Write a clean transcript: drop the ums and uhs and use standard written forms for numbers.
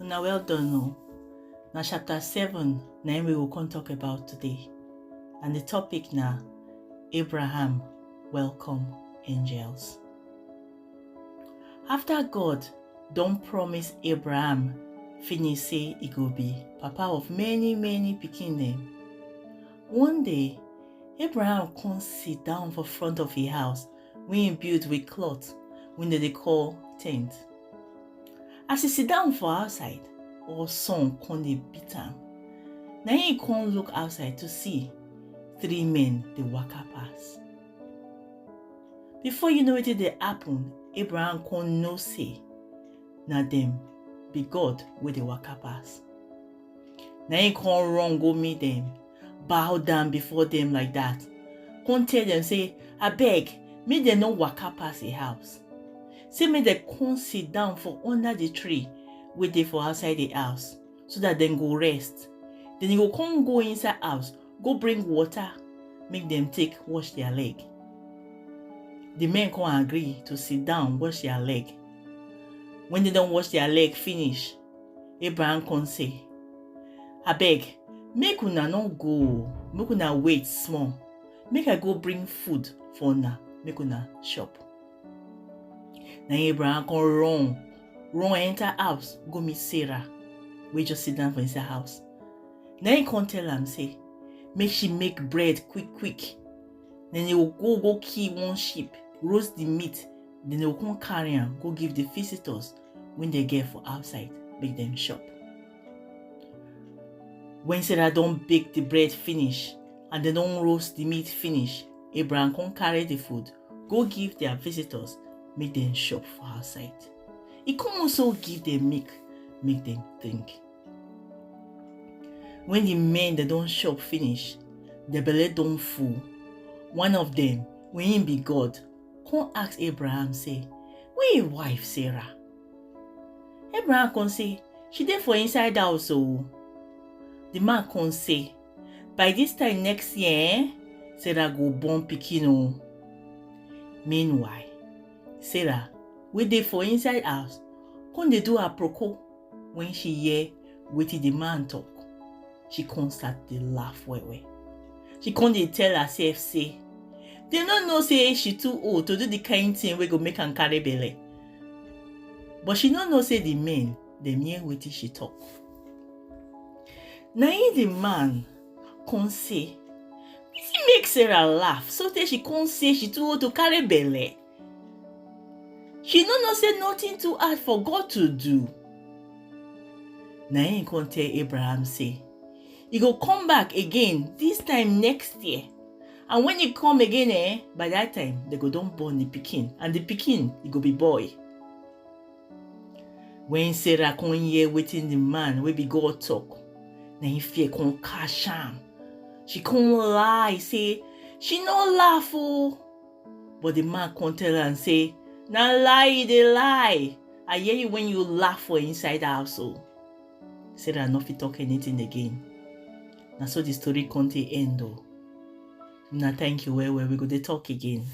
Now well done. Oh. Now chapter 7, now we will come talk about today. And the topic now, Abraham welcome angels. After God don't promise Abraham finish say he go be papa of many pikin dem. One day, Abraham come sit down for front of a house wey he built with cloth wey they call tent. As he sit down for outside, all sun come dey beat am. Na he come look outside to see 3 men dey waka pass. Before you know wetin dey happen, Abraham come know say na dem be God wey dey waka pass. Na he come run go meet dem, bow down before dem like that. Come tell dem say, abeg, make dem no waka pass a house. Say make dem come sit down for under the tree wey dey for outside the house so that dem go rest. Then he go come go inside house, go bring water, make dem take wash their leg. The men come agree to sit down, wash their leg. When they don wash their leg finish, Abraham come say, abeg, make una no go, make una wait small. Make I go bring food for una, make una chop. Na Abraham come run enter house, go meet Sarah, wey just sit down for inside house. Na he come tell am say, make she make bread quick. Then he will go kill one sheep, roast the meat. Then they will come carry am, go give the visitors when they get for outside, make them chop. When Sarah don bake the bread finish, and they don roast the meat finish, Abraham come carry the food, go give their visitors, make them chop for outside. He come also give them milk, make them drink. When the men they don chop finish, their belly don full. One of them, when him be God, come ask Abraham say, where your wife Sarah? Abraham come say, she dey for inside house o. The man come say, by this time next year, Sarah go born pikin o. Meanwhile, Sarah, wey dey for inside house, come dey do aproko. When she hear wetin the man talk, she come start dey laugh well. She come dey tell herself say, they no know say she too old to do the kind thing wey go make am carry belle. But she no know say the men dem hear wetin she talk. Na him the man come say, wetin make Sarah laugh so tey she come say she too old to carry belle? She no know say nothing too hard for God to do. Na him come tell Abraham say, he go come back again this time next year. And when he come again, by that time, they go don born the pikin. And the pikin, he go be boy. When Sarah come hear wetin the man wey be God talk, na him fear come catch am. She come lie, say, she no laugh o. But the man come tell am say, na lie you dey lie. I hear you when you laugh for inside the house o. Sarah no fit talk anything again. Na so the story come to end o. Now thank you well, we go dey talk again.